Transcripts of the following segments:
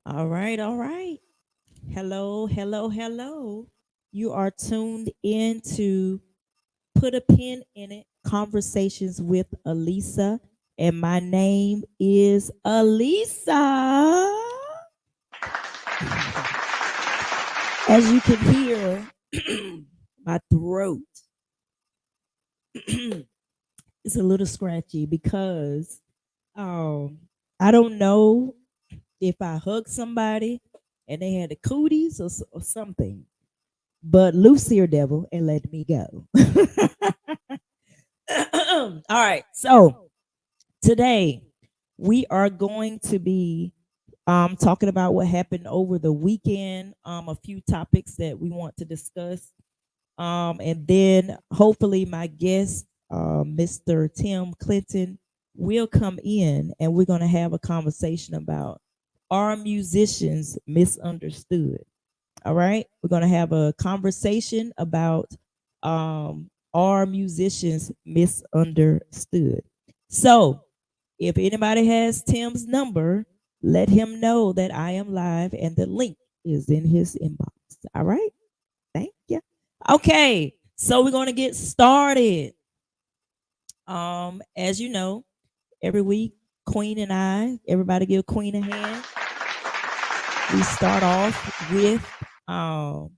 All right, all right. Hello, hello, hello. You are tuned in to Put a Pin in It Conversations with Elisa. And my name is Elisa. As you can hear, my throat is a little scratchy because um, I don't know if I hugged somebody and they had the cooties or something. But Lucy or devil and let me go. All right. So today we are going to be talking about what happened over the weekend, a few topics that we want to discuss. And then hopefully my guest, Mr. Tim Clinton, will come in and we're going to have a conversation about are musicians misunderstood? All right. We're going to have a conversation about are musicians misunderstood? So if anybody has Tim's number, let him know that I am live and the link is in his inbox. All right. Thank you. Okay. So we're going to get started. As you know, every week, Queen and I, everybody give Queen a hand. We start off with our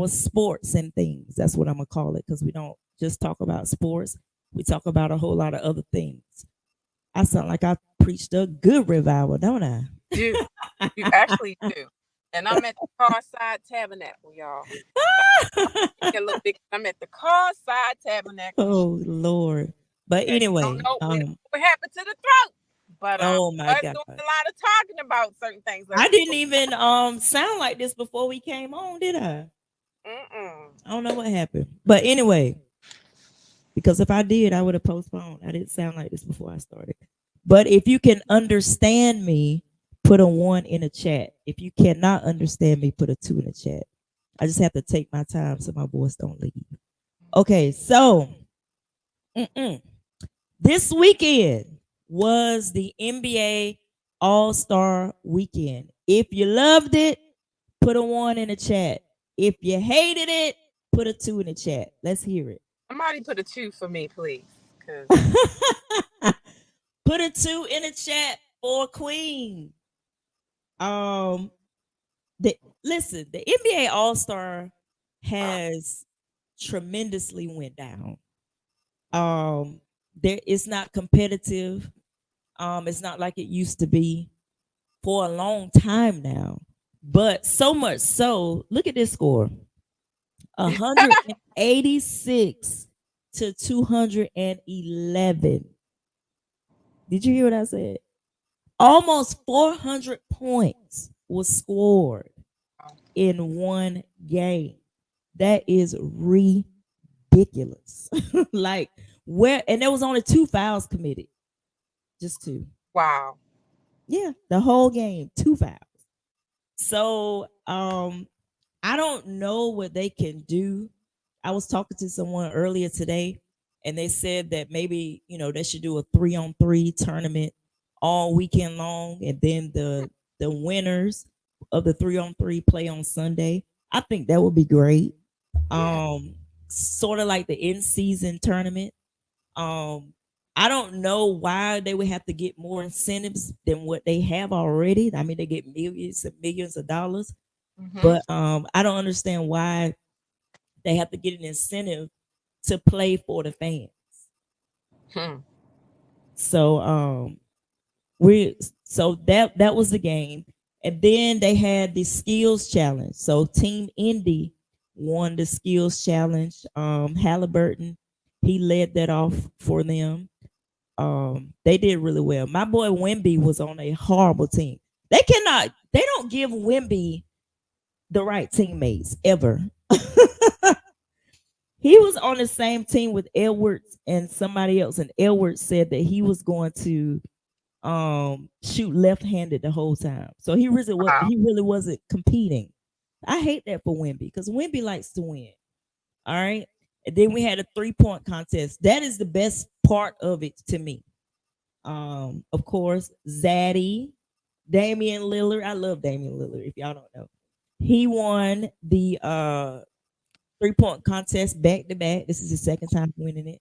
sports and things. That's what I'm gonna call it because we don't just talk about sports. We talk about a whole lot of other things. I sound like I preached a good revival, don't I? You actually do. And I'm at the Carside Tabernacle, y'all. I'm at the Carside Tabernacle. Oh Lord! But anyway, don't know what happened to the throat. But oh my God, doing a lot of talking about certain things. I didn't even sound like this before we came on, did I? I don't know what happened. But anyway, because if I did, I would have postponed. I didn't sound like this before I started. But if you can understand me, put a 1 in the chat. If you cannot understand me, put a 2 in the chat. I just have to take my time so my voice don't leave. Okay, so this weekend was the NBA All-Star Weekend. If you loved it, put a 1 in the chat. If you hated it, put a 2 in the chat. Let's hear it. Somebody put a 2 for me, please. Put a 2 in the chat for Queen. Listen, the NBA All-Star has tremendously went down. It's not competitive. It's not like it used to be for a long time now. But so much so, look at this score. 186 to 211. Did you hear what I said? Almost 400 points was scored in one game. That is ridiculous. Like and there was only 2 fouls committed. Just 2. Wow. Yeah, the whole game, 2 fouls. So I don't know what they can do. I was talking to someone earlier today and they said that maybe, they should do a 3-on-3 tournament all weekend long and then the winners of the 3-on-3 play on Sunday. I think that would be great. Sort of like the in-season tournament. I don't know why they would have to get more incentives than what they have already. I mean, they get millions and millions of dollars. But I don't understand why they have to get an incentive to play for the fans. So that was the game. And then they had the skills challenge. So Team Indy won the skills challenge. Halliburton, he led that off for them. They did really well. My boy Wimby was on a horrible team. They don't give Wimby the right teammates ever. He was on the same team with Edwards and somebody else, and Edwards said that he was going to shoot left-handed the whole time. So Wow. he really wasn't competing. I hate that for Wimby because Wimby likes to win. All right. And then we had a 3-point contest. That is the best part of it to me. Of course, Zaddy, Damian Lillard. I love Damian Lillard, if y'all don't know. He won the 3-point contest back to back. This is his second time winning it.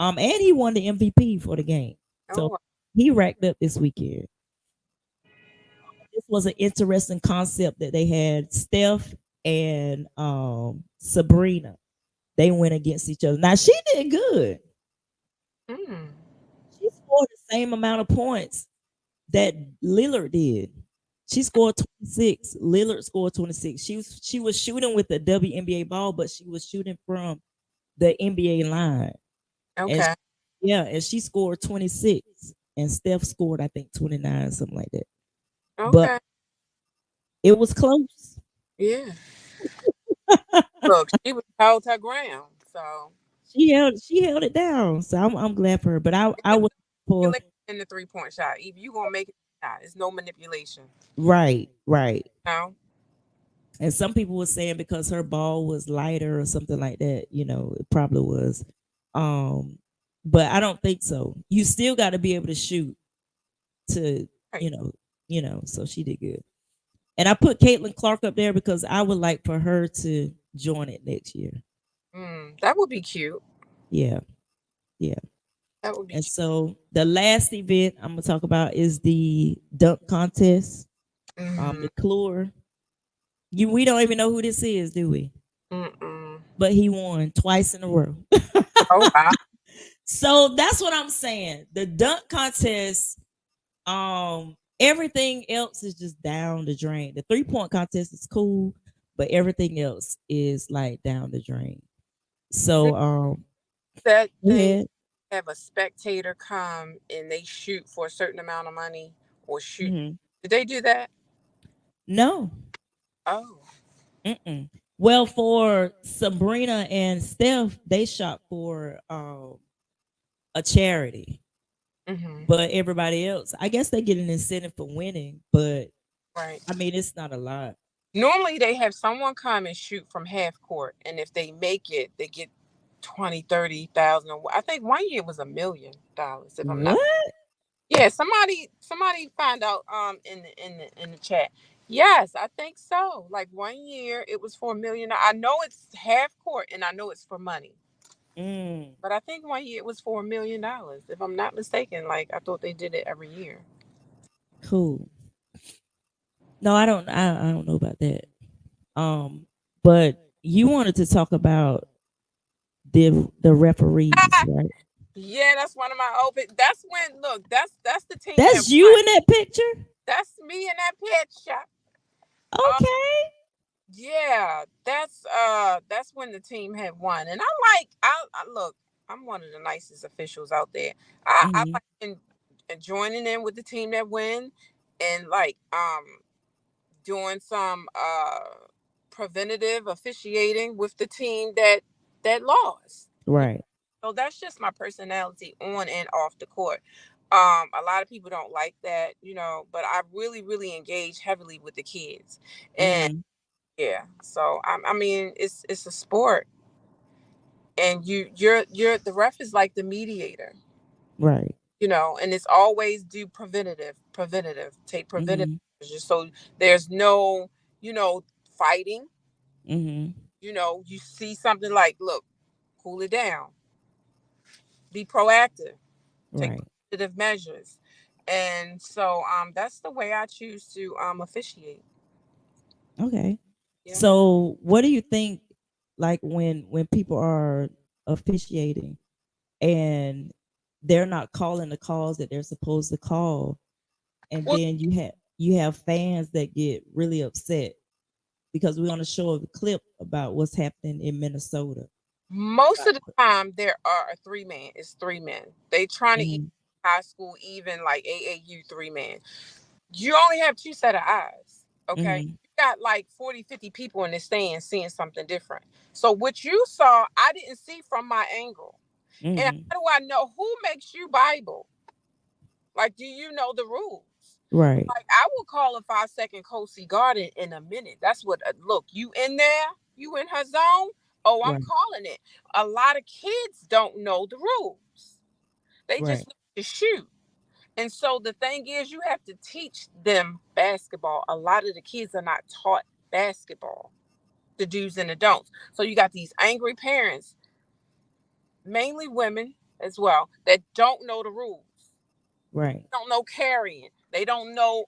And he won the MVP for the game. Oh, So wow. he racked up this weekend. This was an interesting concept that they had Steph and Sabrina. They went against each other. Now she did good. Mm. She scored the same amount of points that Lillard did. She scored 26. Lillard scored 26. She was shooting with the WNBA ball, but she was shooting from the NBA line. And Okay. yeah, and she scored 26. And Steph scored, I think, 29, something like that. But Okay. it was close. Yeah. Look, she was held her ground. So She held it down. So I'm glad for her. But I was for manipulation in the 3-point shot. If you gonna make it shot, it's no manipulation. right. No. And some people were saying because her ball was lighter or something like that, it probably was. Um, but I don't think so. You still got to be able to shoot to, Right. so she did good. And I put Caitlin Clark up there because I would like for her to join it next year. That would be cute. Yeah, yeah. That would be And cute. so the last event I'm gonna talk about is the dunk contest. Mm-hmm. McClure. We don't even know who this is, do we? Mm-mm. But he won twice in a row. Oh wow. So that's what I'm saying. The dunk contest, everything else is just down the drain. The 3-point contest is cool, but everything else is like down the drain. So That go they ahead. have a spectator come and they shoot for a certain amount of money or shoot. Mhm. Did they do that? No. Oh. Mm-mm. Well, for Sabrina and Steph, they shot for a charity. Mm-hmm. But everybody else, I guess they get an incentive for winning, but Right. I mean it's not a lot. Normally they have someone come and shoot from half court, and if they make it, they get 20, 30,000. I think one year it was $1 million. If I'm not, What? yeah, somebody find out in the chat. Yes, I think so. Like one year it was for $1 million. I know it's half court, and I know it's for money. Mm, But I think one year it was for $1 million, if I'm not mistaken. Like I thought they did it every year. cool. No, I don't know about that. But you wanted to talk about the referees, right? Yeah, that's one of my open. That's when look. That's the team that That's you won. in that picture? That's me in that picture. Uh, Okay. yeah, that's when the team had won, and I look. I'm one of the nicest officials out there. I Hmm. like joining in with the team that win, and like doing some preventative officiating with the team that lost. Right. So that's just my personality on and off the court. A lot of people don't like that, but I really, really engage heavily with the kids, and Hmm. yeah. So I mean, it's a sport, and you're the ref is like the mediator, Right. and it's always do preventative, take preventative Hmm. measures, so there's no, you know, fighting. Hmm. You see something like, look, cool it down, be proactive, take Right. preventative measures. And so that's the way I choose to officiate. Okay. Yeah. So, what do you think, like when people are officiating and they're not calling the calls that they're supposed to call, and Well, then you have fans that get really upset because we're going to show a clip about what's happening in Minnesota. most of the time there are a three man. It's three men. They trying to eat Mhm. high school, even like AAU 3-man. You only have two set of eyes. Okay. Mm-hmm. You got like 40, 50 people in the stand seeing something different. So what you saw, I didn't see from my angle. And Mm-hmm. how do I know who makes you Bible? Like, do you know the rules? Right. Like, I will call a 5-second Kosi guard in a minute. That's what, look, you in there? You in her zone? Oh, I'm Right. calling it. A lot of kids don't know the rules. They Right. just know to shoot. And so the thing is, you have to teach them basketball. A lot of the kids are not taught basketball, the do's and the don'ts. So you got these angry parents, mainly women as well, that don't know the rules. Right. Don't know carrying. They don't know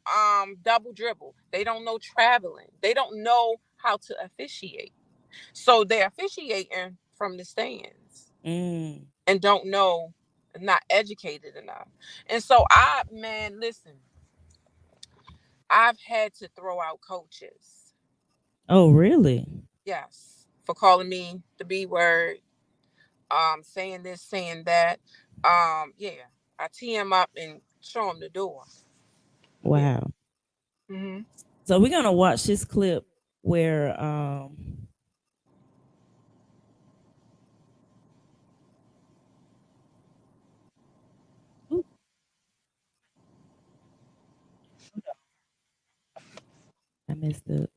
double dribble. They don't know traveling. They don't know how to officiate. So they're officiating from the stands Mm. and don't know, not educated enough. And so man, listen, I've had to throw out coaches. Oh, really? Yes, for calling me the B word, saying this, saying that. Yeah, I tee him up and show him the door. Yeah. Wow. Hmm. So we're gonna watch this clip where oop, I messed up.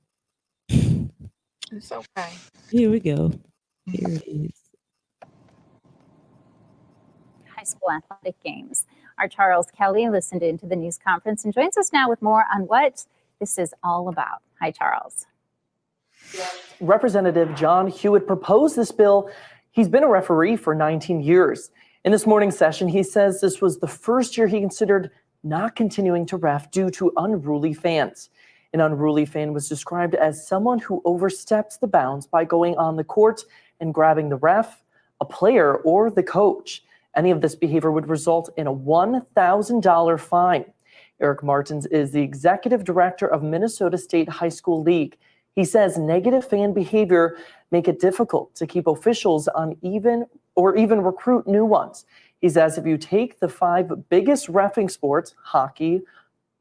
It's okay. Here we go. Here it is. High school athletic games. Our Charles Kelly listened into the news conference and joins us now with more on what this is all about. Hi, Charles. Representative John Hewitt proposed this bill. He's been a referee for 19 years. In this morning's session, he says this was the first year he considered not continuing to ref due to unruly fans. An unruly fan was described as someone who oversteps the bounds by going on the court and grabbing the ref, a player, or the coach. Any of this behavior would result in a $1,000 fine. Eric Martins is the executive director of Minnesota State High School League. He says negative fan behavior make it difficult to keep officials on even recruit new ones. He says if you take the 5 biggest reffing sports, hockey,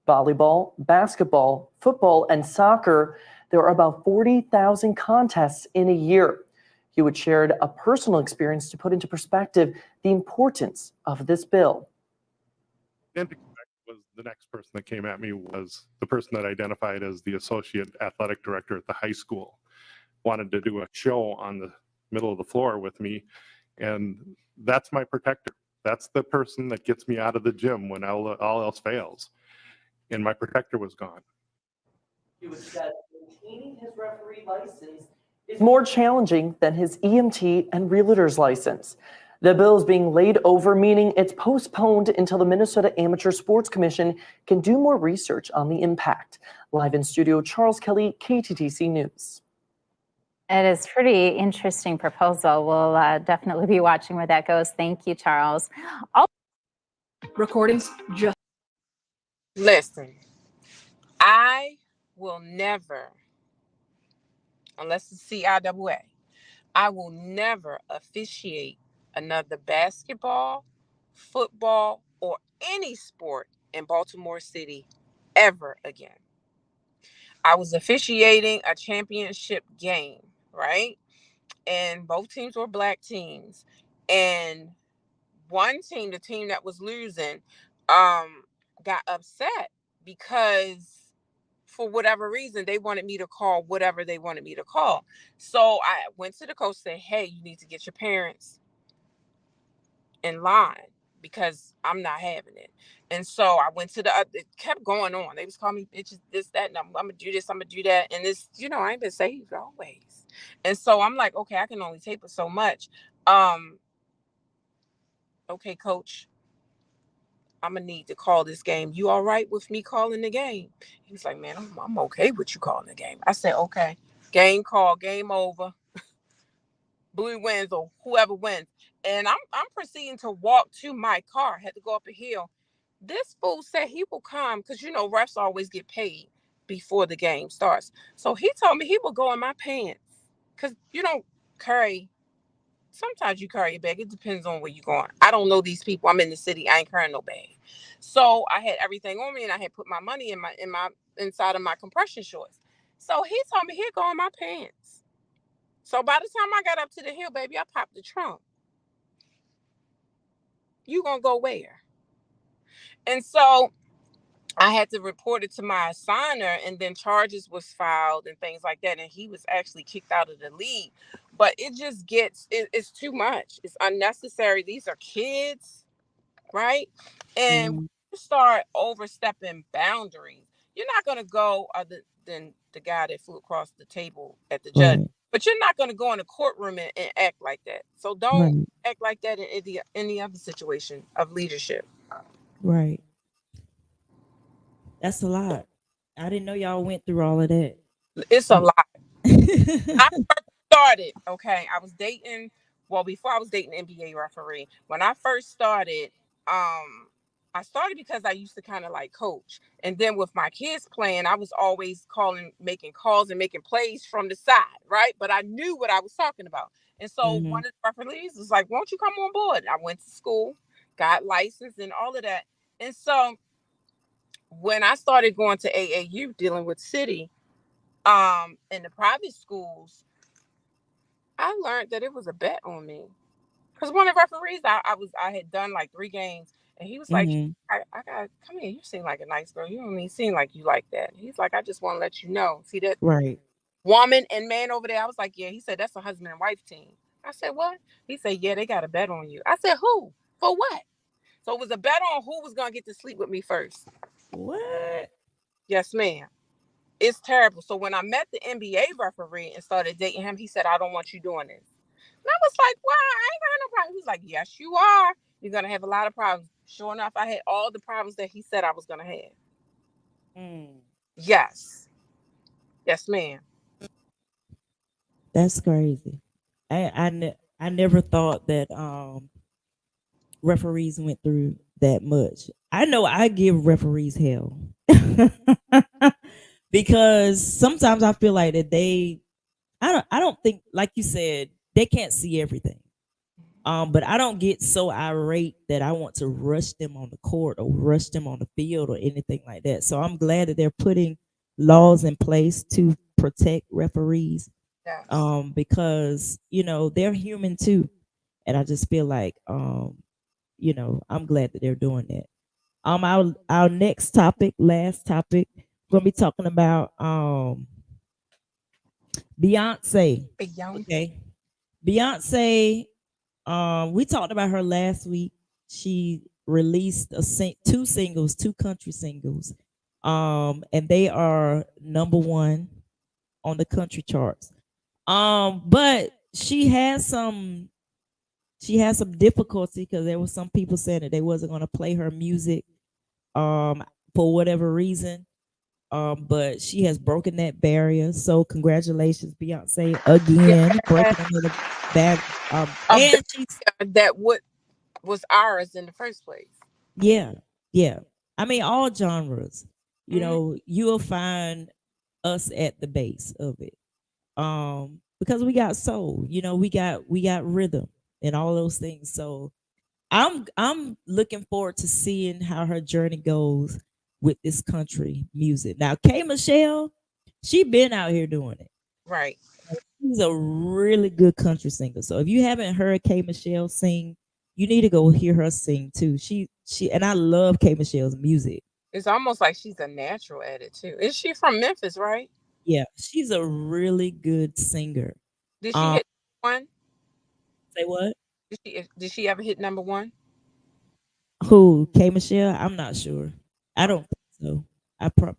volleyball, basketball, football, and soccer, there are about 40,000 contests in a year. Hewitt shared a personal experience to put into perspective the importance of this bill. Was the next person that came at me was the person that identified as the associate athletic director at the high school. Wanted to do a show on the middle of the floor with me, and that's my protector. That's the person that gets me out of the gym when all else fails. And my protector was gone. Hewitt said maintaining his referee license is more challenging than his EMT and realtor's license. The bill is being laid over, meaning it's postponed until the Minnesota Amateur Sports Commission can do more research on the impact. Live in studio, Charles Kelly, KTTC News. It is pretty interesting proposal. We'll definitely be watching where that goes. Thank you, Charles. Recordings just. Listen, I will never, unless it's CIAA, I will never officiate another basketball, football, or any sport in Baltimore City ever again. I was officiating a championship game, right? And both teams were black teams. And one team, the team that was losing, got upset because for whatever reason, they wanted me to call whatever they wanted me to call. So I went to the coach and said, hey, you need to get your parents in line because I'm not having it. And so I went to it kept going on. They was calling me bitches, this, that, and I'm going to do this, I'm going to do that. And this, I ain't been saved always. And so I'm like, okay, I can only take it so much. Okay, coach, I'm going to need to call this game. You all right with me calling the game? He was like, man, I'm okay with you calling the game. I said, okay. Game call, game over. Blue wins or whoever wins. And I'm proceeding to walk to my car. Had to go up a hill. This fool said he will come because, refs always get paid before the game starts. So he told me he will go in my pants because you don't carry sometimes you carry a bag. It depends on where you're going. I don't know these people. I'm in the city. I ain't carrying no bag. So I had everything on me, and I had put my money in my inside of my compression shorts. So he told me, "Here go in my pants." So by the time I got up to the hill, baby, I popped the trunk. You gonna go where? And so I had to report it to my assigner, and then charges was filed and things like that. And he was actually kicked out of the league. But it just it's too much. It's unnecessary. These are kids, right? And when Mhm. you start overstepping boundaries, you're not gonna go other than the guy that flew across the table at the judge. Right. But you're not gonna go in a courtroom and act like that. So don't Right. act like that in any other situation of leadership. Right. That's a lot. I didn't know y'all went through all of that. It's a lot. I first started, okay, I was dating, well, before I was dating an NBA referee, when I first started, I started because I used to kind of like coach. And then with my kids playing, I was always making calls and making plays from the side, right? But I knew what I was talking about. And so Mhm. one of the referees was like, won't you come on board? I went to school, got licensed and all of that. And so when I started going to AAU dealing with city, in the private schools, I learned that it was a bet on me. Because one of the referees, I had done like 3 games, and he was like, Mhm. I got come here. You seem like a nice girl. You don't even seem like you like that. He's like, I just want to let you know. See that Right. woman and man over there? I was like, yeah. He said that's a husband and wife team. I said, what? He said, yeah, they got a bet on you. I said, who? For what? So it was a bet on who was gonna get to sleep with me first. What? Yes, ma'am. It's terrible. So when I met the NBA referee and started dating him, he said, I don't want you doing this. And I was like, why? I ain't got no problem. He's like, yes, you are. You're going to have a lot of problems. Sure enough, I had all the problems that he said I was going to have. Mm. Yes. Yes, ma'am. That's crazy. I never thought that referees went through that much. I know I give referees hell. Because sometimes I feel like that I don't think, like you said, they can't see everything. But I don't get so irate that I want to rush them on the court or rush them on the field or anything like that. So I'm glad that they're putting laws in place to protect referees, Yes. because they're human too, and I just feel like I'm glad that they're doing that. Our next topic, last topic, we're gonna be talking about Beyonce. Beyonce. Okay, Beyonce. We talked about her last week. She released two singles, two country singles, and they are number one on the country charts. But she had some difficulty because there was some people saying that they wasn't going to play her music, for whatever reason. But she has broken that barrier. So congratulations, Beyonce, again, Yeah. breaking another bag. A And she's barrier that was ours in the first place. Yeah, yeah. I mean, all genres. Mhm. You'll find us at the base of it. Because we got soul. We got rhythm and all those things. So I'm looking forward to seeing how her journey goes with this country music. Now, K Michelle, she been out here doing it. Right. She's a really good country singer. So if you haven't heard K Michelle sing, you need to go hear her sing too. She and I love K Michelle's music. It's almost like she's a natural at it too. Is she from Memphis, right? Yeah, she's a really good singer. Did she Um, hit one? say what? Did she ever hit number one? Who? K Michelle? I'm not sure. I don't think so.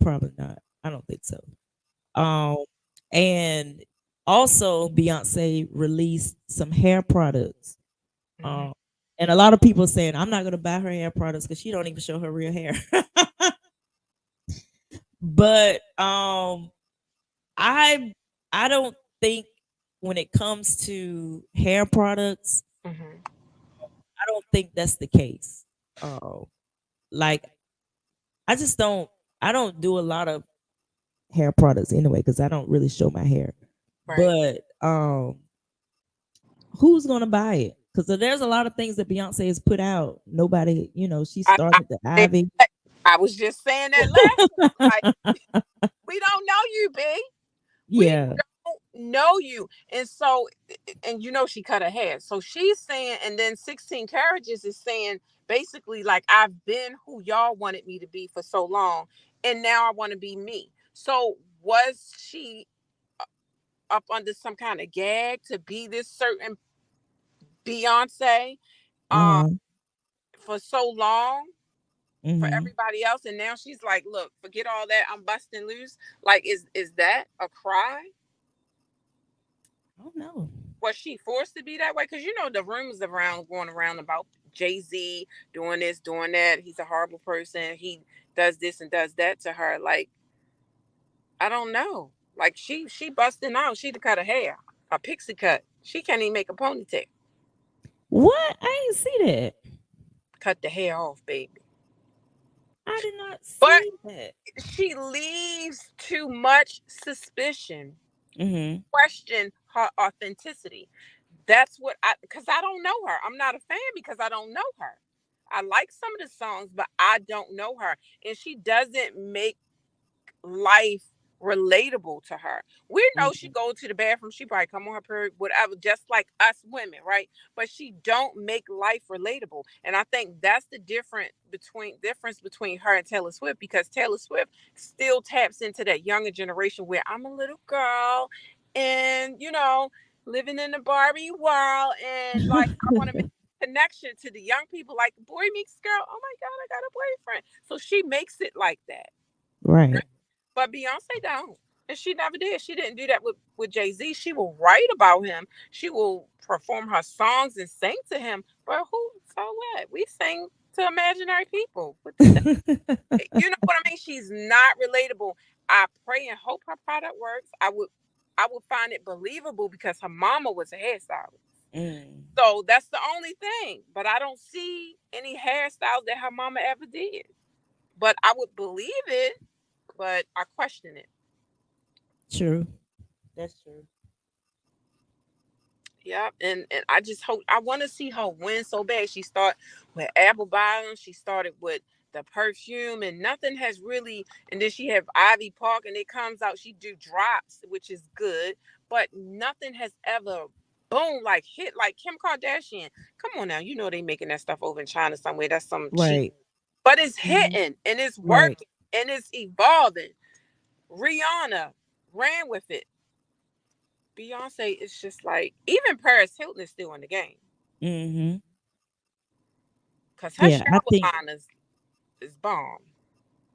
Probably not. I don't think so. Um, and also Beyonce released some hair products. Mhm. Um, and a lot of people saying I'm not gonna buy her hair products because she don't even show her real hair. But I I don't think when it comes to hair products, Mhm. I don't think that's the case. Like I don't do a lot of hair products anyway because I don't really show my hair. Right. But who's gonna buy it? Because there's a lot of things that Beyonce has put out. Nobody, she started the Ivy. I was just saying that last. Like, we don't know you, B. Yeah. We don't know you. And so, and she cut her hair. So she's saying, and then 16 Carriages is saying basically, like, I've been who y'all wanted me to be for so long, and now I want to be me. So was she up under some kind of gag to be this certain Beyonce Uh-huh. for so long for Mhm. everybody else? And now she's like, look, forget all that. I'm busting loose. Like, is that a cry? I don't know. Was she forced to be that way? Because the rumors going around about Jay-Z doing this, doing that. He's a horrible person. He does this and does that to her. Like, I don't know. Like, she busting out. She cut her hair, a pixie cut. She can't even make a ponytail. What? I ain't see that. Cut the hair off, baby. I did not see But that. she leaves too much suspicion. Mm-hmm. Question her authenticity. That's what because I don't know her. I'm not a fan because I don't know her. I like some of the songs, but I don't know her. And she doesn't make life relatable to her. We know she go to the bathroom, she probably come on her period, whatever, just like us women, right? But she don't make life relatable. And I think that's the difference between her and Taylor Swift, because Taylor Swift still taps into that younger generation where I'm a little girl and living in the Barbie world, and like I want to make a connection to the young people, like, Boy Meets Girl, oh my God, I got a boyfriend. So she makes it like that. Right. But Beyonce don't. And she never did. She didn't do that with Jay-Z. She will write about him. She will perform her songs and sing to him. But so what? We sing to imaginary people. You know what I mean? She's not relatable. I pray and hope her product works. I would find it believable because her mama was a hairstylist. So that's the only thing. But I don't see any hairstyles that her mama ever did. But I would believe it, but I question it. True. That's true. Yeah, and I just hope, I want to see her win so bad. She started with Apple Bottoms, she started with the perfume, and nothing has really. And then she have Ivy Park, and it comes out. She do drops, which is good, but nothing has ever boom like hit like Kim Kardashian. Come on now, they making that stuff over in China somewhere. That's some cheap, Right. but it's hitting and it's working and it's evolving. Rihanna ran with it. Beyonce is just like, even Paris Hilton is still in the game. Mm-hmm. Because her Yeah, I shower think line is bomb.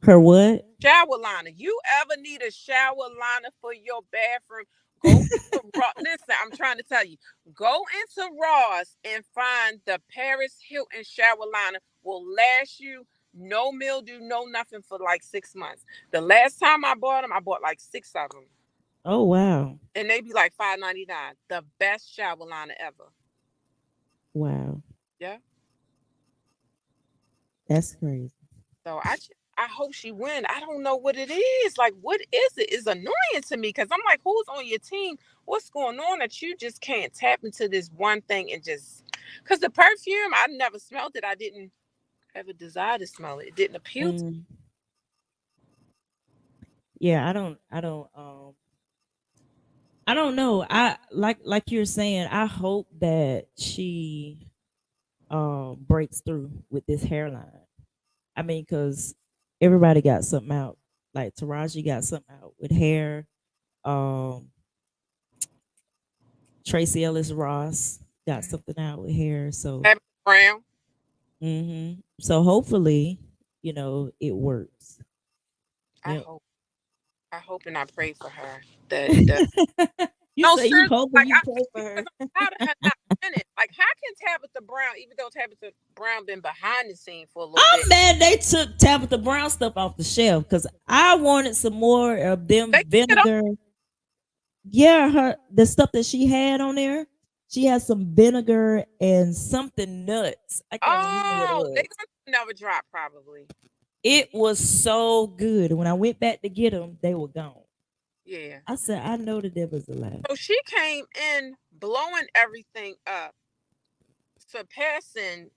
her what? Shower liner. You ever need a shower liner for your bathroom? Go into Ross. Listen, I'm trying to tell you. Go into Ross and find the Paris Hilton shower liner. Will last you no mildew, no nothing for like 6 months. The last time I bought them, I bought like 6 of them. Oh wow. And they be like $5.99. The best shower liner ever. Wow. Yeah. That's crazy. So I hope she win. I don't know what it is. Like, what is it? It's annoying to me because I'm like, who's on your team? What's going on that you just can't tap into this one thing and just, because the perfume, I never smelled it. I didn't ever desire to smell it. It didn't appeal to me. Yeah, I don't know. I like you're saying, I hope that she breaks through with this hairline. I mean, because everybody got something out. Like Taraji got something out with hair. Tracy Ellis Ross got something out with hair. So Tabitha Brown. So hopefully, it works. I Yep. hope and I pray for her. You No, say you seriously, hope like, and you pray for her. How did her not win it? Like, how can Tabitha Brown, even though Tabitha Brown been behind the scene for a little bit? I'm mad they took Tabitha Brown stuff off the shelf because I wanted some more of them vinegar. Yeah, the stuff that she had on there. She had some vinegar and something nuts. I can't remember what it was. They're gonna never drop probably. It was so good. When I went back to get them, they were gone. Yeah. I said, I know the devil's a lie. So she came in blowing everything up, surpassing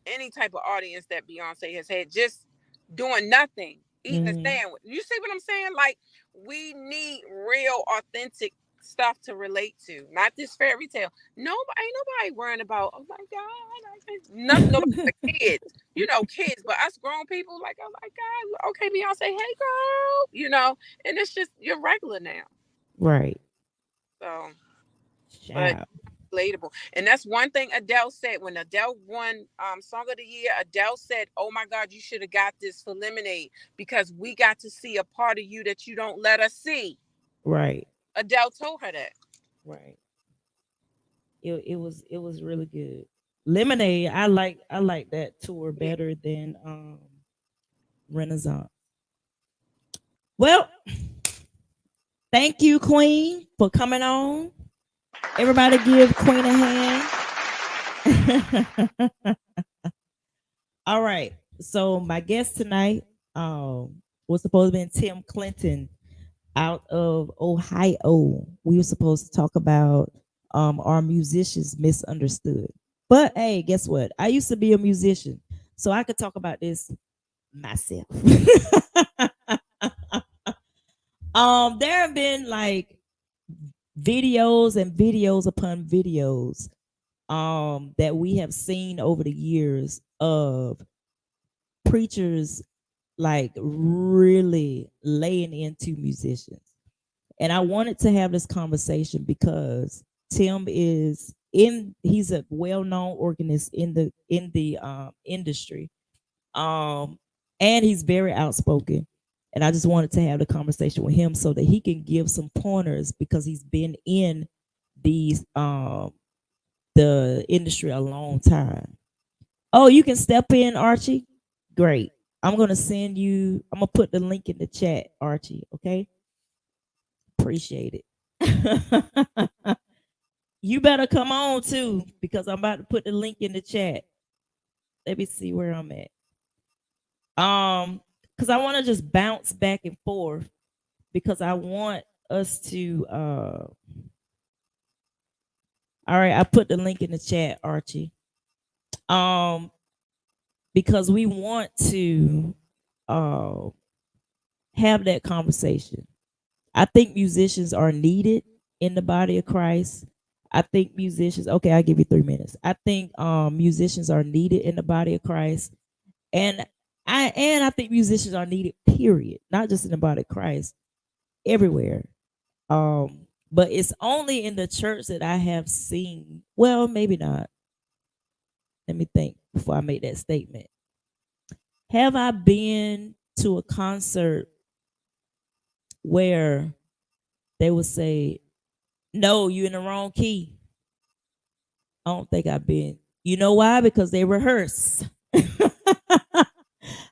any type of audience that Beyonce has had, just doing nothing, eating a Mhm. sandwich. You see what I'm saying? Like, we need real, authentic stuff to relate to, not this fairy tale. Nobody, ain't nobody worrying about, oh my God, nothing, nobody but kids, kids, but us grown people, like, oh my God, okay, Beyonce, hey girl, and it's just, you're regular now. Right. So, but Child. relatable. And that's one thing Adele said when Adele won Song of the Year. Adele said, "Oh my God, you should have got this for Lemonade because we got to see a part of you that you don't let us see." Right. Adele told her that. Right. It was really good. Lemonade, I like that tour Yeah. better than Renaissance. Well, thank you, Queen, for coming on. Everybody give Queen a hand. All right. So my guest tonight was supposed to be Tim Clinton out of Ohio. We were supposed to talk about our musicians misunderstood. But hey, guess what? I used to be a musician, so I could talk about this myself. There have been like videos and videos upon videos that we have seen over the years of preachers like really laying into musicians. And I wanted to have this conversation because Tim is in he's a well-known organist in the industry. Um and he's very outspoken. And I just wanted to have the conversation with him so that he can give some pointers because he's been in these the industry a long time. Oh, you can step in, Archie. Great. I'm gonna put the link in the chat, Archie. Okay. Appreciate it. You better come on too, because I'm about to put the link in the chat. Let me see where I'm at. Because I want to just bounce back and forth because I want us to all right, I put the link in the chat, Archie. Um, because we want to uh have that conversation. I think musicians are needed in the body of Christ. I think musicians, okay, I'll give you 3 minutes. I think musicians are needed in the body of Christ. And I think musicians are needed, period. Not just in the body of Christ, everywhere. But it's only in the church that I have seen, well, maybe not. Let me think before I make that statement. Have I been to a concert where they would say, no, you're in the wrong key? I don't think I've been. You know why? Because they rehearse.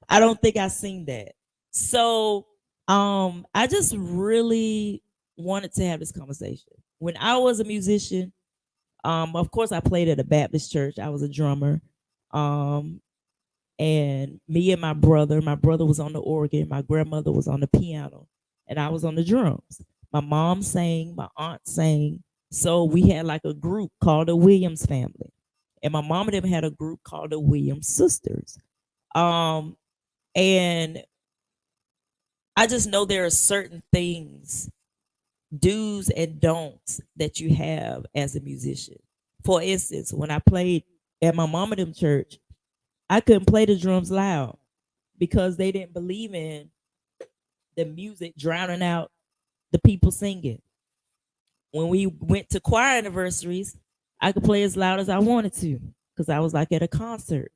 I don't think I've seen that. So I just really wanted to have this conversation. When I was a musician, of course I played at a Baptist church. I was a drummer. Um and me and my brother was on the organ, my grandmother was on the piano, and I was on the drums. My mom sang, my aunt sang. So we had like a group called the Williams family. And my mom and them had a group called the Williams sisters. Um, and I just know there are certain things, do's and don'ts that you have as a musician. For instance, when I played at my mom and them church, I couldn't play the drums loud because they didn't believe in the music drowning out the people singing. When we went to choir anniversaries, I could play as loud as I wanted to because I was like at a concert.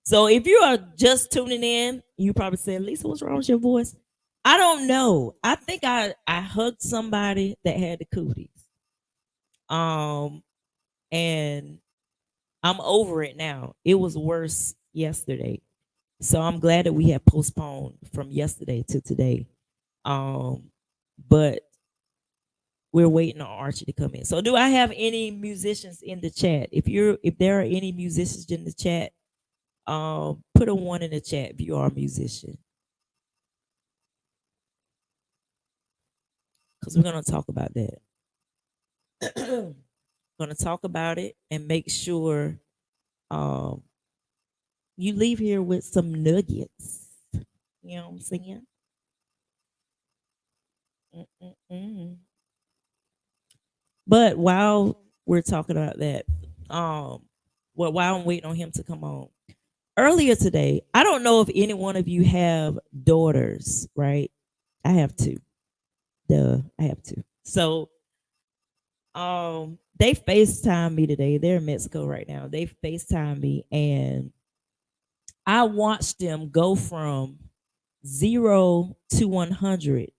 So if you are just tuning in, you probably saying, Lisa, what's wrong with your voice? I don't know. I think I hugged somebody that had the cooties. Um, and I'm over it now. It was worse yesterday. So I'm glad that we have postponed from yesterday to today. But we're waiting on Archie to come in. So do I have any musicians in the chat? If there are any musicians in the chat, put a 1 in the chat if you are a musician. because we're gonna talk about that. Gonna talk about it and make sure um you leave here with some nuggets. You know what I'm saying? Mm-mm-mm. But while we're talking about that, well, while I'm waiting on him to come on, earlier today, I don't know if any one of you have daughters, right? I have two. Duh, I have two. So, they FaceTime me today. They're in Mexico right now. They FaceTime me, and I watched them go from 0 to 100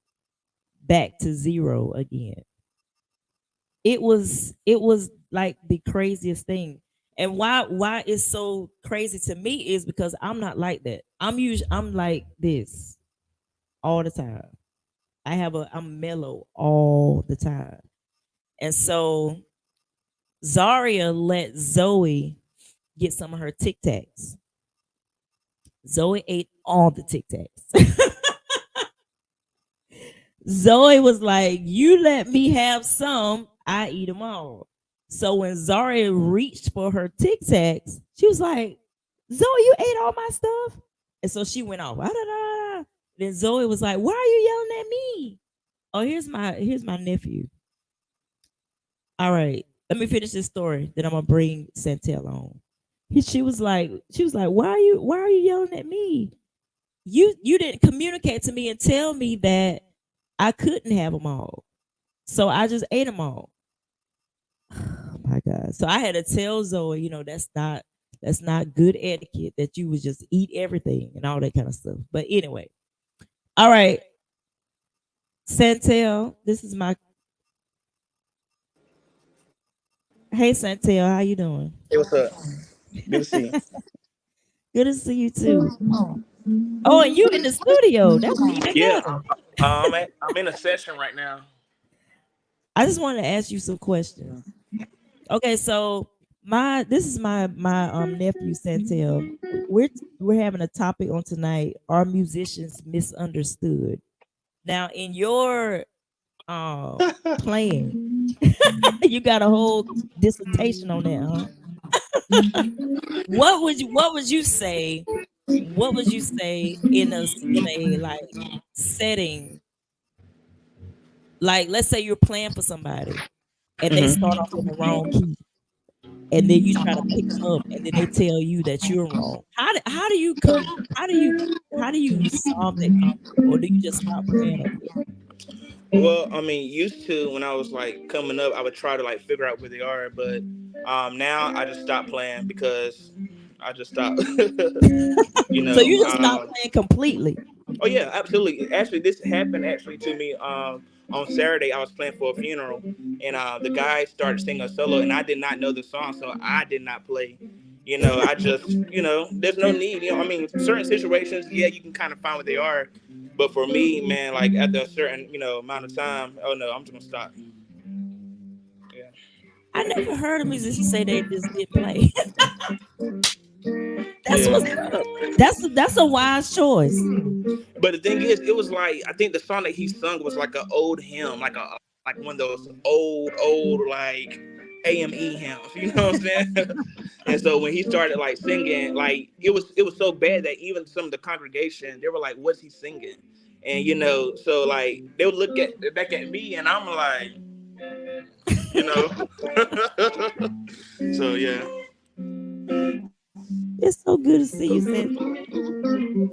back to 0 again. It was like the craziest thing. And why it's so crazy to me is because I'm not like that. I'm like this all the time. I'm mellow all the time. And so Zaria let Zoe get some of her Tic Tacs. Zoe ate all the Tic Tacs. Zoe was like, "You let me have some, I eat them all." So when Zaria reached for her Tic Tacs, she was like, "Zoe, you ate all my stuff?" And so she went off. "Ah, da, da, da." Then Zoe was like, "Why are you yelling at me?" Oh, here's my nephew. All right, let me finish this story. Then I'm gonna bring Santel on. She was like, "Why are you yelling at me? You didn't communicate to me and tell me that I couldn't have them all. So I just ate them all." Oh my God. So I had to tell Zoe, that's not good etiquette that you would just eat everything and all that kind of stuff. But anyway. All right. Santel, this is my Hey Santel, how you doing? Hey, what's up? Good to see you. Good to see you too. Oh, and you in the studio. That's even Yeah, better. I'm in a session right now. I just wanted to ask you some questions. Okay, so this is my nephew Santel. We're having a topic on tonight. Are musicians misunderstood? Now, in your playing, you got a whole dissertation on that, huh? What would you say? What would you say in a like setting? Like, let's say you're playing for somebody and they start off in the wrong key, and then you try to pick them up, and then they tell you that you're wrong. How do you solve that conflict, or do you just stop playing up there? Well, I mean, used to when I was like coming up, I would try to like figure out where they are, but now I just stopped playing because I just stopped. you So know, you just stop um, playing completely. oh yeah, absolutely. Actually, this happened actually to me. On Saturday, I was playing for a funeral, and the guy started singing a solo, and I did not know the song, so I did not play. I just, there's no need. I mean, certain situations, yeah, you can kind of find what they are, but for me, man, like after a certain, amount of time, oh no, I'm just gonna stop. Yeah. I never heard a musician say they just didn't play. That's Yeah. what's up. That's a wise choice. But the thing is, it was like I think the song that he sung was like an old hymn, like one of those old like AME hymns. You know what I'm saying? And so when he started like singing, like it was so bad that even some of the congregation they were like, "What's he singing?" And so like they would look at back at me, and I'm like, you know. So yeah, It's so good to see you, Cynthia.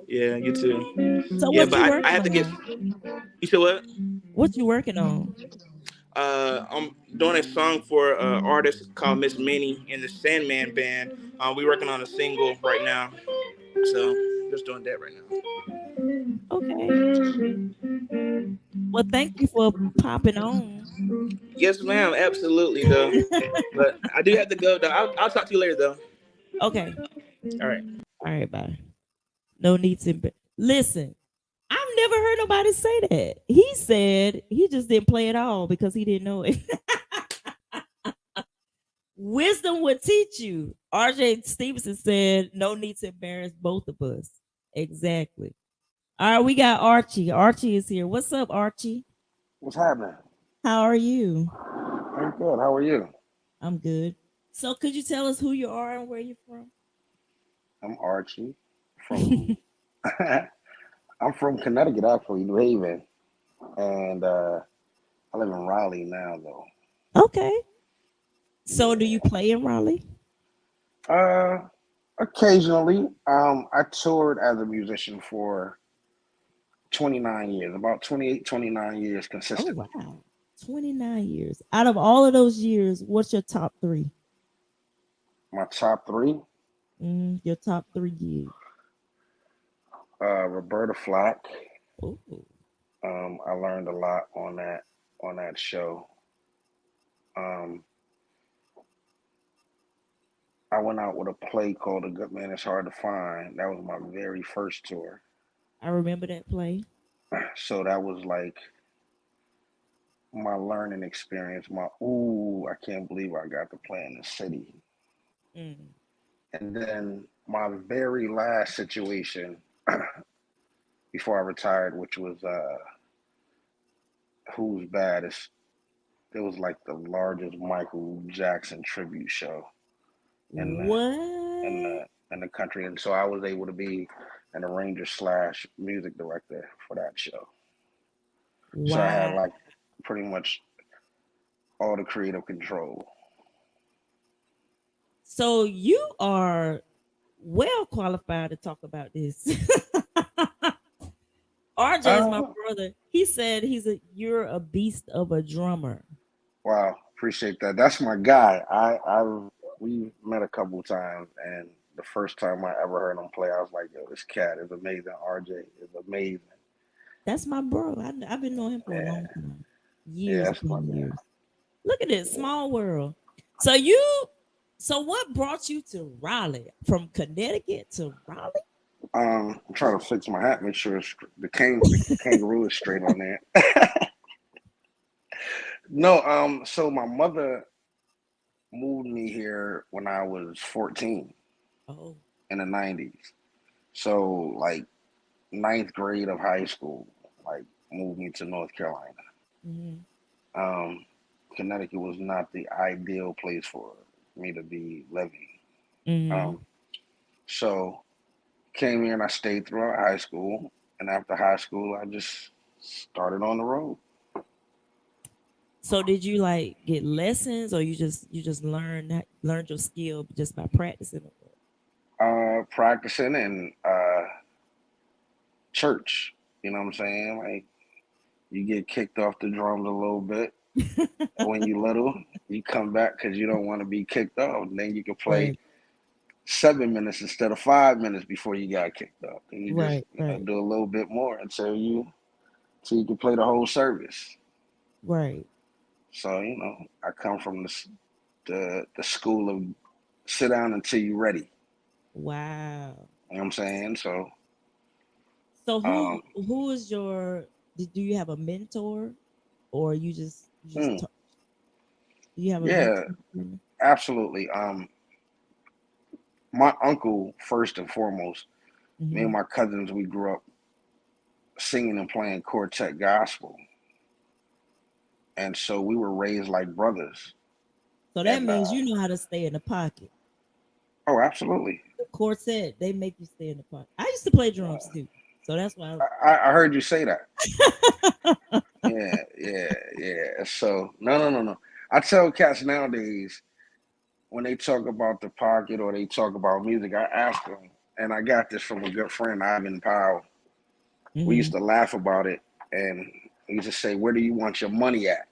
yeah, you too. So Yeah, what but you I working have to get. on? You said what? What you working on? I'm doing a song for an artist called Miss Minnie in the Sandman Band. We're working on a single right now, so just doing that right now. Okay. Well, thank you for popping on. Yes, ma'am, absolutely though. But I do have to go though. I'll talk to you later though. Okay. All right. All right, bye. No need to listen. I've never heard nobody say that. He said he just didn't play at all because he didn't know it. Wisdom would teach you. RJ Stevenson said, "No need to embarrass both of us." Exactly. All right, we got Archie. Archie is here. What's up, Archie? What's happening? How are you? I'm good. How are you? I'm good. So could you tell us who you are and where you're from? I'm Archie from I'm from Connecticut actually, New Haven. And I live in Raleigh now though. Okay. So do you Yeah. play in Raleigh? Uh Occasionally. I toured as a musician for 29 years, about 28, 29 years Oh consistently. wow. 29 years. Out of all of those years, what's your top three? My top three, Your top three gigs. Roberta Flack. Oh, I learned a lot on that show. Um I went out with a play called A Good Man Is Hard to Find. That was my very first tour. I remember that play. So that was like my learning experience. My ooh, I can't believe I got to play in the city. Mm. And then my very last situation before I retired, which was Who's Baddest. It was like the largest Michael Jackson tribute show in the in What? the country, and so I was able to be an arranger slash music director for that show. So I had Wow. like pretty much all the creative control. So you are well qualified to talk about this. RJ is my Uh, brother. He said you're a beast of a drummer. Wow, appreciate that. That's my guy. We met a couple times, and the first time I ever heard him play, I was like, "Yo, this cat is amazing. RJ is amazing." That's my bro. I've been knowing him for a Yeah, long time. yeah, Years that's my upon guy. years. Look at this Yeah. small world. So what brought you to Raleigh? From Connecticut to Raleigh? I'm trying to fix my hat, make sure the kangaroo is straight on there. No, so my mother moved me here when I was 14 Oh. in the 90s. So like ninth grade of high school, like moved me to North Carolina. Mhm. Um, Connecticut was not the ideal place for me to be living. Mhm. Um, so came here and I stayed throughout high school. And after high school, I just started on the road, So did you like get lessons or you just learned your skill just by practicing it? practicing in church. You know what I'm saying? Like you get kicked off the drums a little bit when you little. You come back because you don't want to be kicked off. And then you can play Right, 7 minutes instead of 5 minutes before you got kicked off. And you just right, right, do a little bit more until you can play the whole service. right. So I come from the school of sit down until you're ready. Wow. You know what I'm saying? So So um, who is do you have a mentor or hmm, do you have a yeah, mentor? absolutely. My uncle first and foremost. Me and Hmm. my cousins, we grew up singing and playing quartet gospel, and so we were raised like brothers. So that And means you know how to stay in the pocket. oh, absolutely. The quartet, they make you stay in the pocket. I used to play drums too. So that's why I heard you say that. Yeah, yeah, yeah. So no, no, no, no. I tell cats nowadays when they talk about the pocket or they talk about music, I ask them, and I got this from a good friend, Ivan Powell. We used Mhm. to laugh about it, and he used to say, "Where do you want your money at?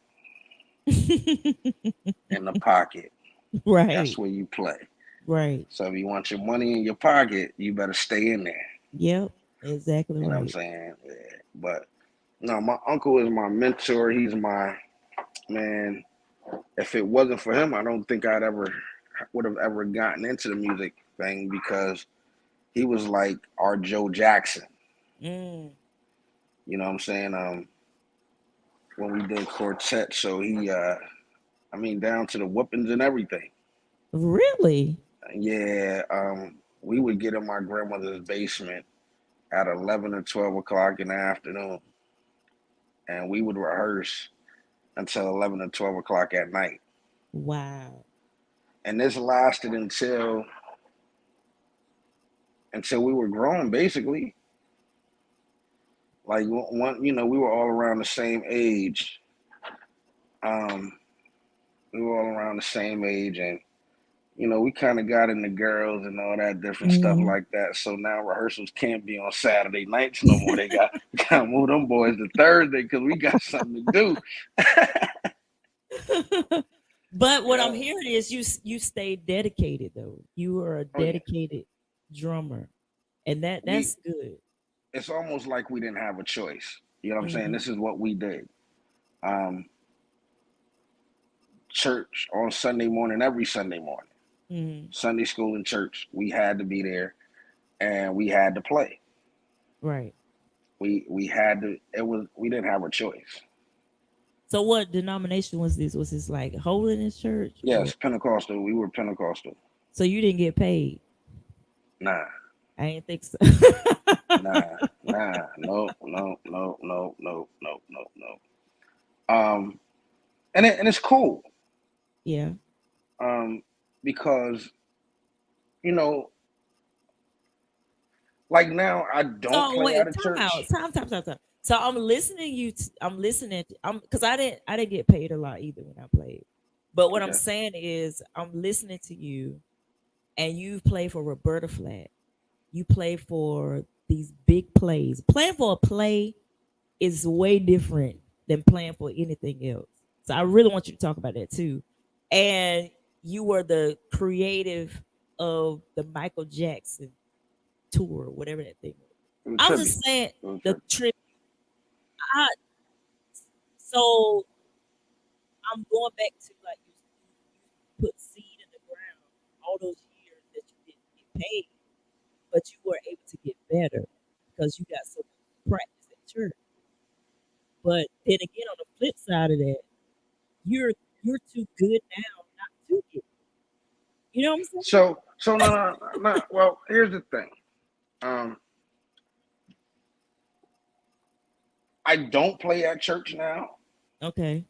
In the pocket. That's Right, where you play. right. So if you want your money in your pocket, you better stay in there." Yep, exactly You know what I'm right. saying? Yeah. But no, my uncle is my mentor. He's my man. If it wasn't for him, I don't think I'd ever would have ever gotten into the music thing because he was like our Joe Jackson. Mm. You know what I'm saying? When we did quartet, so he, I mean, down to the whoopings and everything. Really? Yeah, we would get in my grandmother's basement at 11 or 12 o'clock in the afternoon, and we would rehearse until 11 or 12 o'clock at night. Wow. And this lasted until we were grown, basically. Like one, we were all around the same age. We were all around the same age, and we kind of got into girls and all that different stuff Mhm. like that. So now rehearsals can't be on Saturday nights no more. They got to move them boys to Thursday because we got something to do. But what I'm Yeah. hearing is you stayed dedicated though. You were a Oh, yeah. dedicated drummer, and that's good. It's almost like we didn't have a choice. You know what I'm saying? Mhm. This is what we did. Church on Sunday morning, every Sunday morning. Mhm. Sunday school and church, we had to be there, and we had to play. Right. We had to. We didn't have a choice. So what denomination was this? Was this like Holiness Church? Yes, Or, Pentecostal. We were Pentecostal. so you didn't get paid? Nah, I didn't think so. nah, no. And it's cool. Yeah. Because like now I don't So play wait, at a church. time. So I'm listening I'm listening because I didn't get paid a lot either when I played. But what I'm Okay. saying is I'm listening to you, and you play for Roberta Flack. You play for these big plays. Playing for a play is way different than playing for anything else. So I really want you to talk about that too. And you were the creative of the Michael Jackson tour, whatever that thing was. It was I'm tribute. just saying It was the tribute. trip. I, so I'm going back to like you put seed in the ground all those years that you didn't get paid, but you were able to get better because you got so much practice at church. But then again, on the flip side of that, you're you're too good now not to get. You know what I'm saying? So no. Well, here's the thing. I don't play at church now. Okay.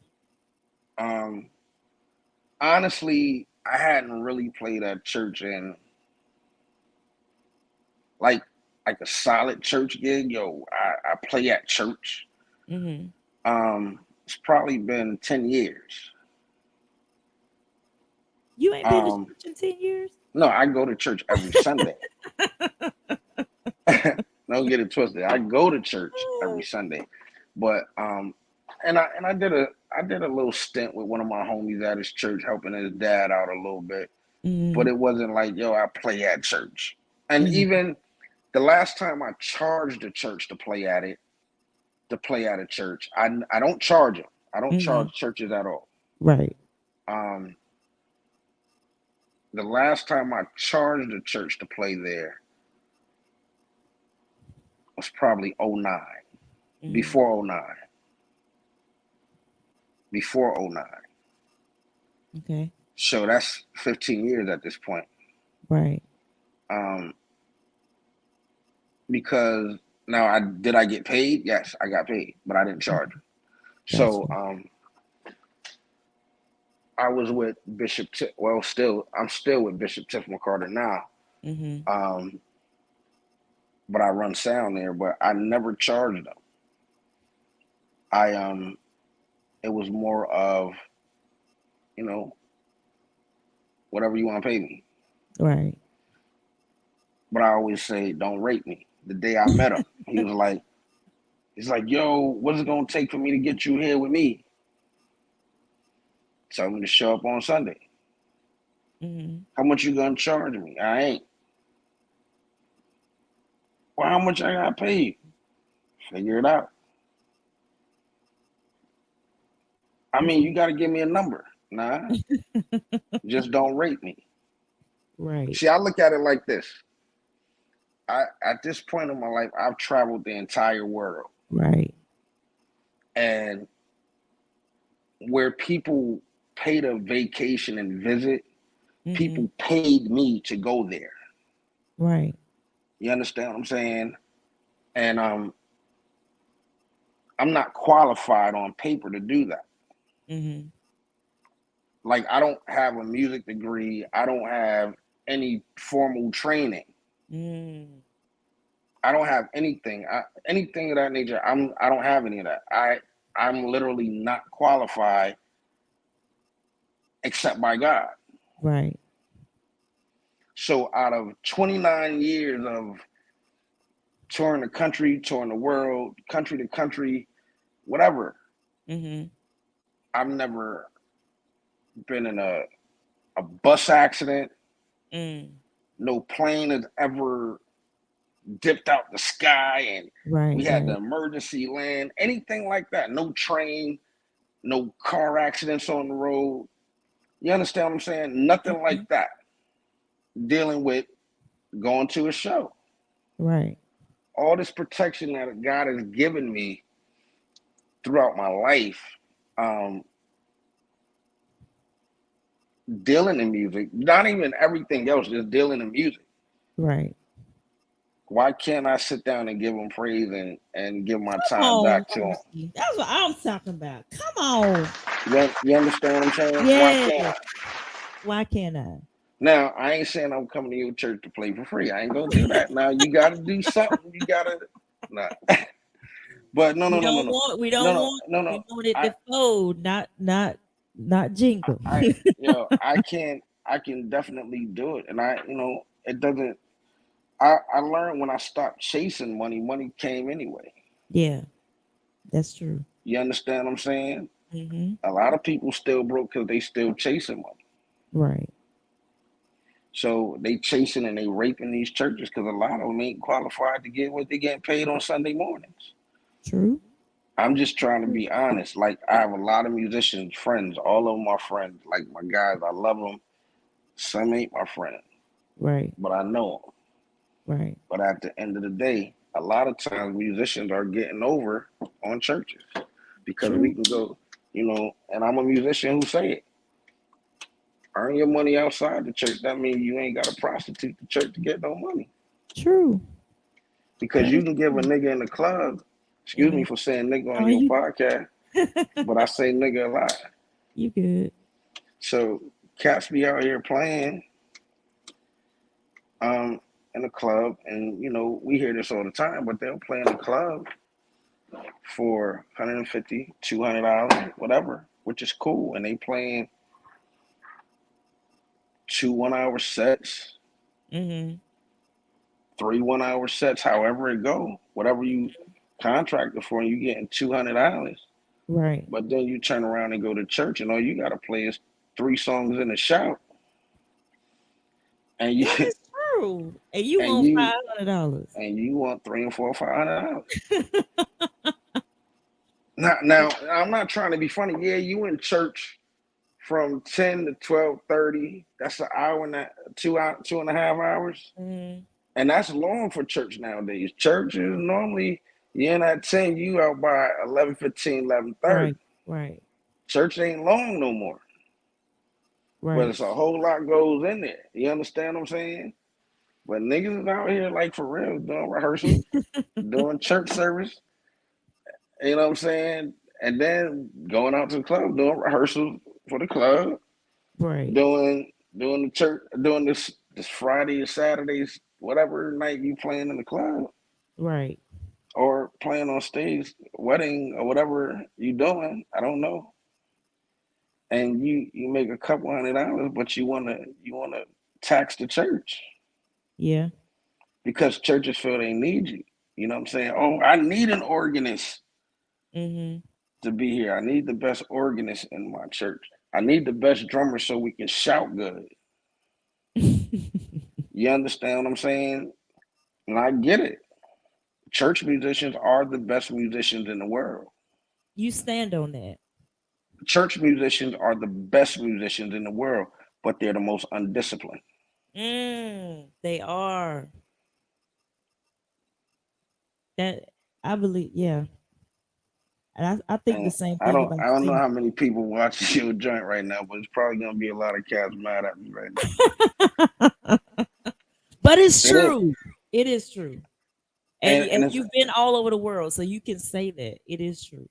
Honestly, I hadn't really played at church in like a solid church gig. Yo, I play at church. Mm-hmm. It's probably been 10 years. You ain't been to Um, church in 10 years? no, I go to church every Sunday. Don't get it twisted. I go to church every Sunday, but and I did a little stint with one of my homies at his church, helping his dad out a little bit. But Mm-hmm. it wasn't like, yo, I play at church. And Mm-hmm. even the last time I charged the church to play at a church, I don't charge them. I don't Mm-hmm. charge churches at all. Right. The last time I charged a church to play there was probably 09. Mm-hmm. Before 09. Okay. So that's 15 years at this point. Right. Because now I get paid? Yes, I got paid, but I didn't charge. So I was with Bishop I'm still with Bishop Tiff McCarter now. Mm-hmm. But I run sound there, but I never charged them. It was more of, whatever you want to pay me. Right. But I always say, don't rate me. The day I met him, he's like, yo, what's it gonna take for me to get you here with me? Tell me to show up on Sunday. Mm-hmm. How much you gonna charge me? I ain't. Well, how much I gotta pay you? Figure it out. I mean, you gotta give me a number. Nah, just don't rate me. Right. See, I look at it like this. At this point in my life, I've traveled the entire world. Right. And where people paid a vacation and visit, Mm-hmm. people paid me to go there. Right. You understand what I'm saying? And I'm not qualified on paper to do that. Mm-hmm. Like, I don't have a music degree. I don't have any formal training. Mm. I don't have anything. Anything of that nature. I don't have any of that. I'm literally not qualified except by God. Right. So out of 29 years of touring the country, touring the world, country to country, whatever, Mm-hmm. I've never been in a bus accident. Mm. No plane has ever dipped out the sky and Right. we had Right. the emergency land, anything like that. No train, no car accidents on the road. You understand what I'm saying? Nothing Mhm. like that. Dealing with going to a show. Right. All this protection that God has given me throughout my life, dealing in music, not even everything else, just dealing in music. Right. Why can't I sit down and give him praise and give my Come time on, back to him? Mercy. That's what I'm talking about. Come on. You understand what I'm saying? Why Yeah. can't I? Why can't I? Now, I ain't saying I'm coming to your church to play for free. I ain't gonna do that. Now, you got to do something. You got to, nah. But no, We no, no, no, don't no, want. We no, don't no, want. no, We no. want it I, to fold, not jingle. I can definitely do it, and it doesn't. I learned when I stopped chasing money, money came anyway. Yeah, that's true. You understand what I'm saying? Mm-hmm. A lot of people still broke because they still chasing money. Right. So they chasing and they raping these churches because a lot of them ain't qualified to get what they getting paid on Sunday mornings. True. I'm just trying to be honest. Like, I have a lot of musicians, friends, all of them are friends. Like, my guys, I love them. Some ain't my friend, Right. but I know them. Right. But at the end of the day, a lot of times musicians are getting over on churches because we True. can go, and I'm a musician who say it. Earn your money outside the church. That means you ain't got to prostitute the church to get no money. True. Because That you is can give a true. nigga in the club, excuse me Mhm. for saying nigga on Oh, your you podcast, but I say nigga a lot. you good. So cats be out here playing in the club, and we hear this all the time, but they'll play in the club for $150, $200, whatever, which is cool. And they playing 2 1-hour sets, Mm-hmm. 3 1-hour sets, however it go, whatever you contracted for, and you getting $200. Right. But then you turn around and go to church, and all you gotta play is 3 songs in the shout, and you That is true. And you and want you $500. and you want $300 and $400, $500. Now, I'm not trying to be funny. Yeah, you in church from 10 to 12:30. That's an hour and 2.5 hours. Mm-hmm. And that's long for church nowadays. Church is normally you in at 10, you out by 11:15, 11:30. Right. Right. Church ain't long no more. But Right. it's a whole lot goes in there. You understand what I'm saying? But niggas is out here like for real doing rehearsal, doing church service. You know what I'm saying? And then going out to the club, doing rehearsals for the club, Right. doing the church, doing this Friday or Saturdays, whatever night you playing in the club Right. or playing on stage, wedding or whatever you doing. I don't know. And you make a couple $100, but you wanna tax the church Yeah. because churches feel they need you. You know what I'm saying? Oh, I need an organist Mm-hmm. to be here. I need the best organist in my church. I need the best drummer so we can shout good. You understand what I'm saying? And I get it. Church musicians are the best musicians in the world. You stand on that. Church musicians are the best musicians in the world, but they're the most undisciplined. They are. That I believe, yeah. And I think the And same I thing don't about I don't know singing. how many people watching your joint right now, but it's probably gonna be a lot of cats mad at me right now. But it's It is. true. It is true. And And you've been all over the world, so you can say that it is true.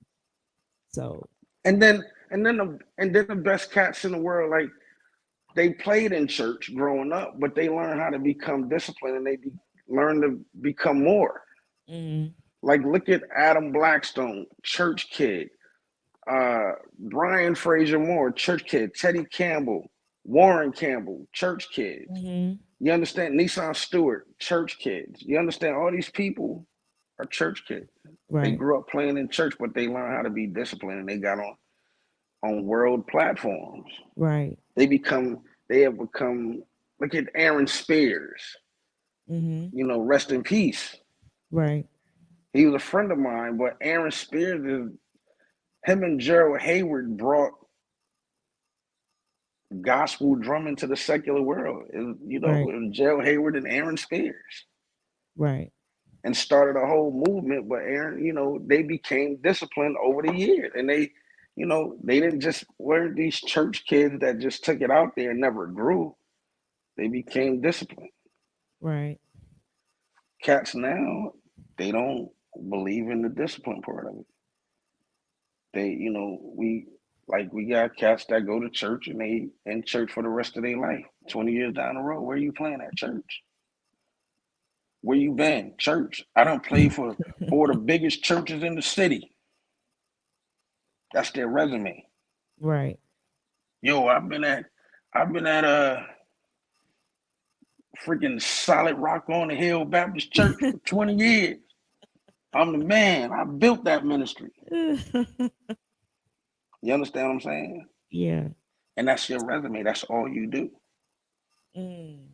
So then And then the best cats in the world, like they played in church growing up, but they learn how to become disciplined and learn to become more. Mm, Like look at Adam Blackstone, church kid. Brian Fraser Moore, church kid. Teddy Campbell, Warren Campbell, church kids. mhm. You understand? Nissan Stewart, church kids. You understand? All these people are church kids. They Right. grew up playing in church, but they learned how to be disciplined and they got on world platforms. Right. They have become, look at Aaron Spears, Mhm. rest in peace. Right. He was a friend of mine, but Aaron Spears him and Gerald Hayward brought gospel drumming to the secular world. It Right. was Gerald Hayward and Aaron Spears. Right. And started a whole movement, but Aaron, they became disciplined over the years. And they didn't just weren't these church kids that just took it out there and never grew. They became disciplined. Right. Cats now, they don't believe in the discipline part of it. We got cats that go to church and they in church for the rest of their life. 20 years down the road, where you playing at church? Where you been? Church. I don't play for 4 of the biggest churches in the city. That's their resume. Right. Yo, I've been at freaking Solid Rock on the Hill Baptist Church for 20 years. I'm the man. I built that ministry. You understand what I'm saying? Yeah. And that's your resume. That's all you do. Mm.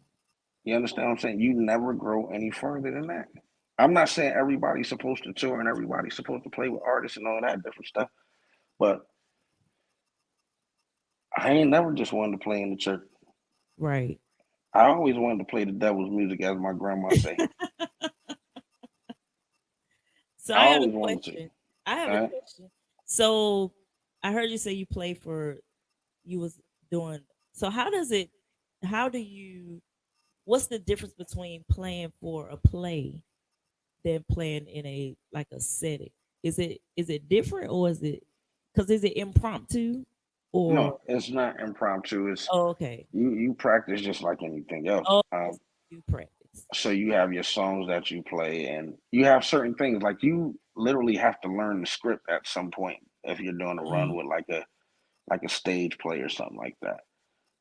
You understand what I'm saying? You never grow any further than that. I'm not saying everybody's supposed to tour and everybody's supposed to play with artists and all that different stuff, but I ain't never just wanted to play in the church. Right. I always wanted to play the devil's music, as my grandma say. So I I got a always wanted to. question. I have a Right? question. So I heard you say you play for you was doing so how do you what's the difference between playing for a play than playing in a like a setting? Is it different or is it impromptu or No, it's not impromptu. oh okay. You practice just like anything else. Oh yes, you practice. So you have your songs that you play, and you have certain things like you literally have to learn the script at some point if you're doing a run Mhm. with like a stage play or something like that.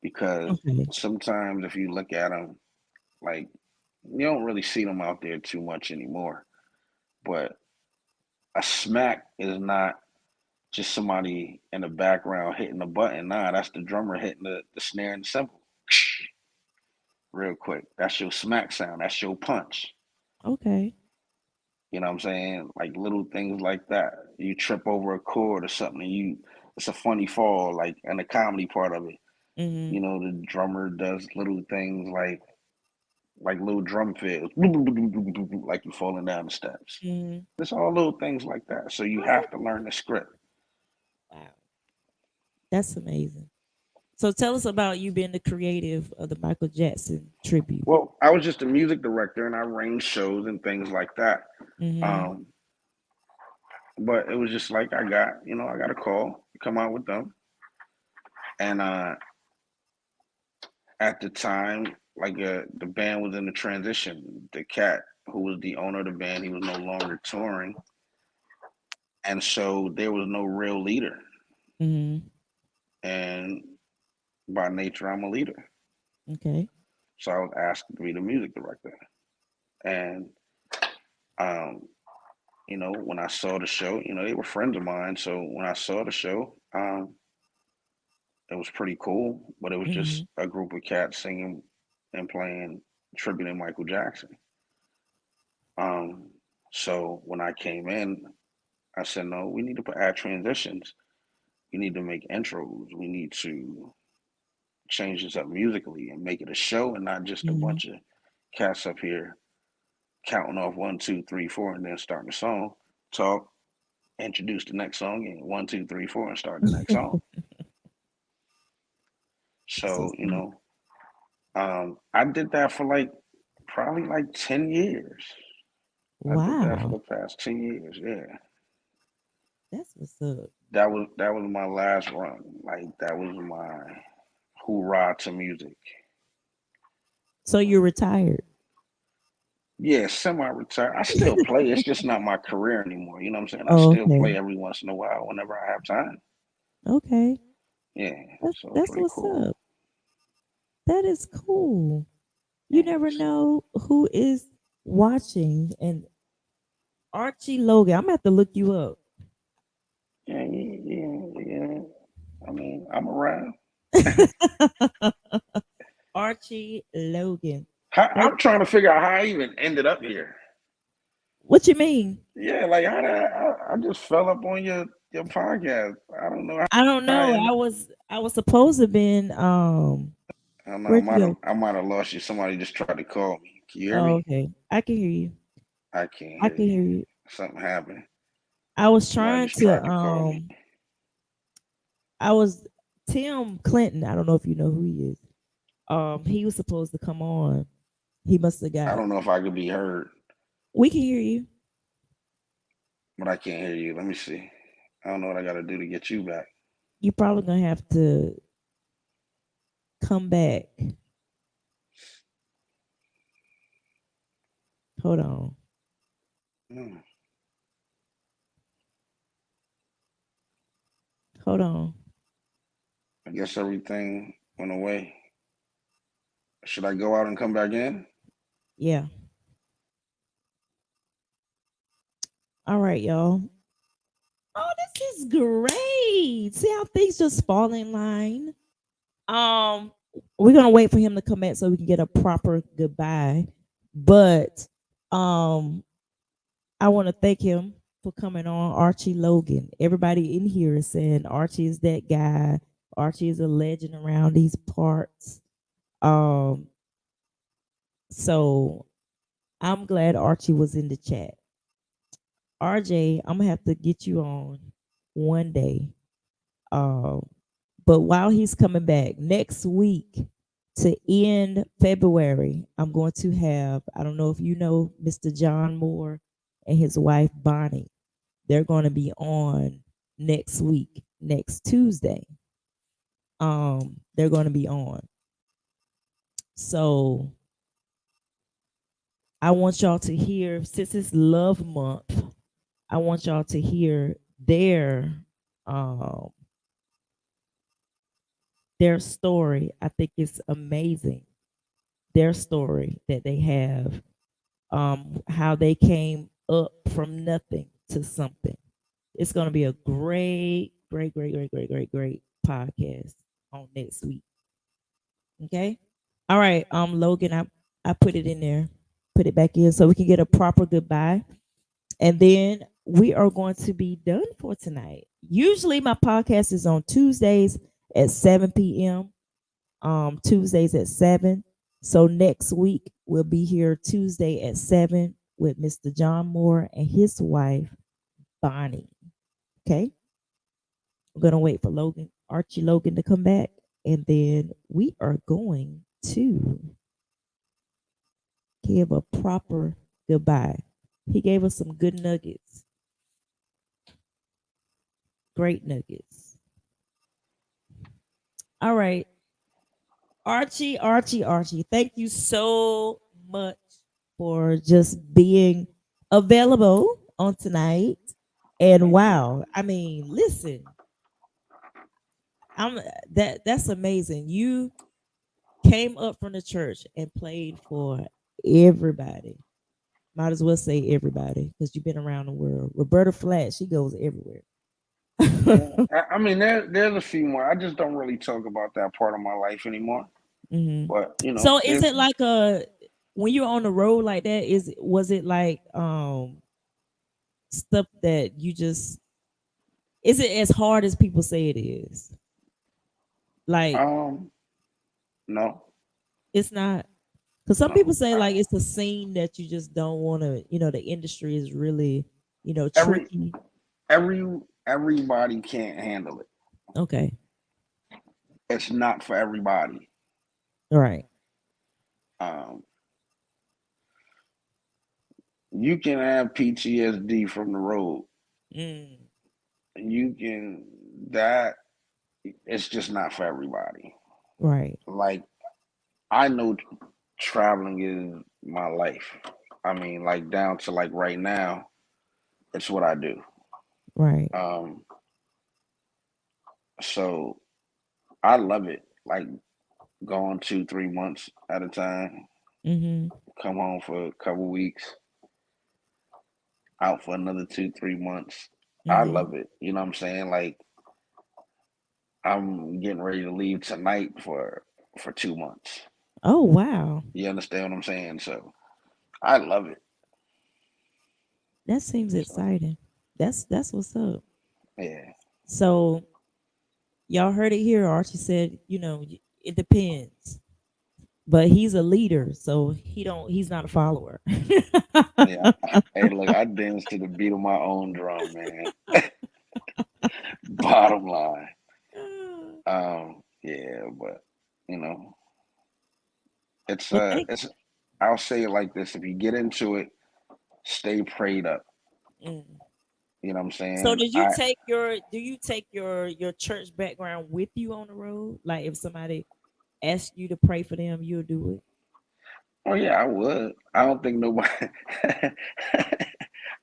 Because Okay. sometimes if you look at them, like you don't really see them out there too much anymore. But a smack is not just somebody in the background hitting the button. Nah, that's the drummer hitting the snare and the cymbal. Real quick. That's your smack sound. That's your punch. Okay. You know what I'm saying? Like little things like that. You trip over a chord or something, and it's a funny fall, like in the comedy part of it. Mhm. The drummer does little things like little drum fills, like you falling down the steps. Mhm. It's all little things like that. So you Okay. have to learn the script. Wow. That's amazing. So tell us about you being the creative of the Michael Jackson tribute. Well, I was just a music director and I arranged shows and things like that. Mhm. Um, but it was just like I got a call to come out with them. And at the time, the band was in the transition. The cat who was the owner of the band, he was no longer touring. And so there was no real leader. Mhm. And by nature, I'm a leader. Okay. So I was asked to be the music director. And um, when I saw the show, they were friends of mine. So when I saw the show, it was pretty cool. But it was just Mhm. a group of cats singing and playing tribute to Michael Jackson. Um, so when I came in, I said, no, we need to add transitions. We need to make intros. We need to change this up musically and make it a show and not just a Mhm. bunch of cats up here counting off 1, 2, 3, 4, and then starting the song. Talk, introduce the next song, and 1, 2, 3, 4, and start the next song. That's So what's up. I did that for probably 10 years. I did that for Wow. the past 10 years. Yeah. That's what's up. that was my last run. Like that was my hoorah to music. So you're retired. Yeah, semi-retired. I still play. It's just not my career anymore. You know what I'm saying? I Oh, still okay. play every once in a while whenever I have time. Okay. Yeah, That's so that's pretty what's cool. up. That is cool. You never know who is watching. And Archie Logan, I'm gonna have to look you up. Yeah, yeah, yeah, yeah. I mean, I'm around. Archie Logan. I'm trying to figure out how I even ended up here. What you mean? Yeah, like how did I just fell up on your podcast. I don't know I don't how I know. ended. I was supposed to been I don't know. where'd you go? I might have lost you. Somebody just tried to call me. Can you hear Oh, me? okay. I can hear you. I can't I hear can you. hear you. Something happened. I was Somebody trying just to tried to call me. I was Tim Clinton. I don't know if you know who he is. He was supposed to come on. He must have I got. don't know if I could be heard, We can hear you. but I can't hear you. Let me see. I don't know what I got to do to get you back. You're probably gonna have to come back. Hold on. Hmm. Hold on. I guess everything went away. Should I go out and come back in? Yeah. All right, y'all. Oh, this is great. See how things just fall in line. We're gonna wait for him to come back so we can get a proper goodbye. But um, I want to thank him for coming on, Archie Logan. Everybody in here is saying Archie is that guy. Archie is a legend around these parts. Um, so I'm glad Archie was in the chat. RJ, I'm gonna have to get you on one day. Um, but while he's coming back next week to end February, I'm going to have, I don't know if you know Mr. John Moore and his wife Bonnie. They're going to be on next week, next Tuesday. They're going to be on. So I want y'all to hear, since it's Love Month, I want y'all to hear um their story. I think it's amazing. Their story that they have, how they came up from nothing to something. It's gonna be a great podcast on next week. Okay. All right. Logan, I put it in there, put it back in so we can get a proper goodbye. And then we are going to be done for tonight. Usually my podcast is on Tuesdays at 7 p.m. Tuesdays at 7. So next week we'll be here Tuesday at 7 with Mr. John Moore and his wife, Bonnie. Okay. We're gonna wait for Archie Logan to come back, and then we are going to give a proper goodbye. He gave us some good nuggets. Great nuggets. All right. Archie, thank you so much for just being available on tonight. And wow, I mean, listen, I'm that's amazing. You came up from the church and played for everybody. Might as well say everybody because you've been around the world. Roberta Flack, she goes everywhere. I mean, there's a few more. I just don't really talk about that part of my life anymore. Mhm. But So is it like when you're on the road like that? Was it like stuff that you just is it as hard as people say it is? Like no, it's not because some people no. say like it's a scene that you just don't want to. The industry is really Every tricky. everybody can't handle it. Okay, It's not for everybody. all right. You can have PTSD from the road. Mm. you can that it's just not for everybody. Right. Like I know traveling is my life. I mean, like down to like right now, it's what I do. Right. So I love it. Like going 2, 3 months at a time, Mm-hmm. come home for a couple weeks, out for another 2, 3 months. I Mm-hmm. love it. You know what I'm saying? Like I'm getting ready to leave tonight for 2 months. Oh wow. You understand what I'm saying? So I love it. That seems So exciting. That's what's up. yeah. So y'all heard it here. Archie said, it depends. But he's a leader, so he's not a follower. Yeah. Hey, look, I dance to the beat of my own drum, man. Bottom line. Yeah, but you know, Well, thank it's I'll say it like this. If you get into it, stay prayed up. mm. You know what I'm So saying? did you take your do you take your church background with you on the road? Like if somebody asked you to pray for them, you'll do it. Oh yeah, I would. I don't think nobody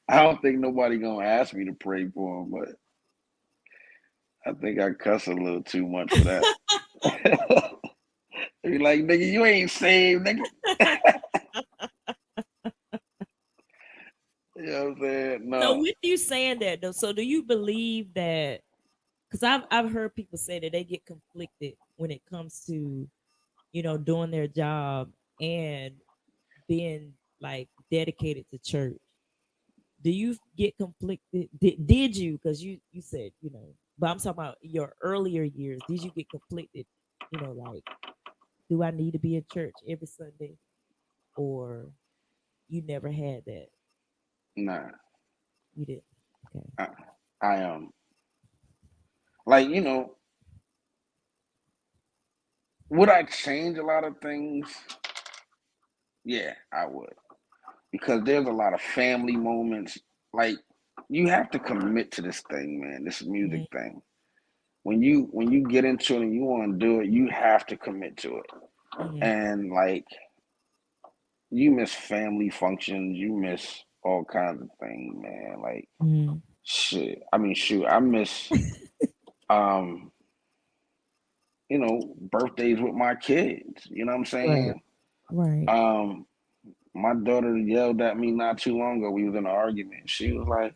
I don't think nobody gonna ask me to pray for them, but I think I cuss a little too much for that. They be like, nigga, you ain't saved, nigga. You know what I'm saying? So No. with you saying that though, so do you believe that because I've heard people say that they get conflicted when it comes to, doing their job and being like dedicated to church. Do you get conflicted? Did you? Because you said, but I'm talking about your earlier years. Did you get conflicted? Like, do I need to be in church every Sunday, or you never had that? Nah. You did. Okay. I like, would I change a lot of things? Yeah, I would. Because there's a lot of family moments. Like you have to commit to this thing, man, this music Mhm, thing. When you get into it and you want to do it, you have to commit to it. mhm, And like you miss family functions, you miss all kinds of things, man. Like mhm. shit. I mean, shoot, I miss um, birthdays with my kids. You know what I'm Right. saying? Right. Um, my daughter yelled at me not too long ago. We was in an argument. She was like,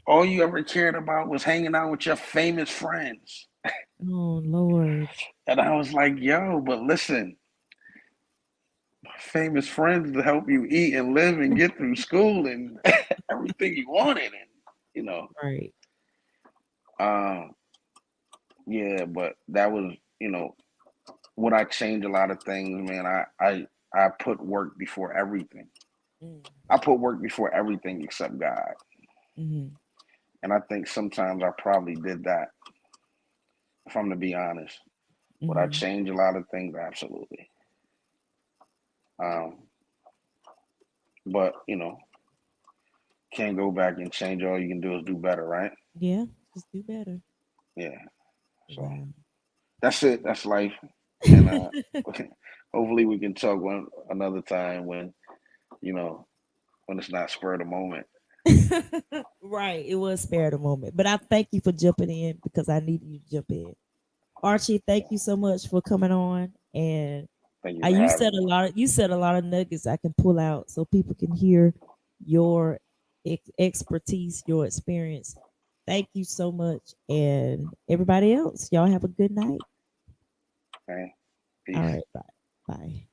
all you ever cared about was hanging out with your famous friends. Oh Lord. And I was like, yo, but listen, famous friends to help you eat and live and get through school and everything you wanted. And, you know, Right. um, yeah, but that was, would I change a lot of things, man? I put work before everything. Mm, I put work before everything except God. mhm, And I think sometimes I probably did that, if I'm to be honest. Would I mhm. change a lot of things? Absolutely. Um, but can't go back and change. All you can do is do better, right? Yeah. Just do better. Yeah. So Wow. that's it. That's life. And hopefully we can talk one another time when you know when it's not spur of the moment. Right. It was spare the moment. But I thank you for jumping in because I needed you to jump in. Archie, thank you so much for coming on. And Thank you for you having said a me. lot you said a lot of nuggets I can pull out so people can hear your expertise, your experience. Thank you so much. And everybody else, y'all have a good night. Okay. All Peace. right. Bye. Bye.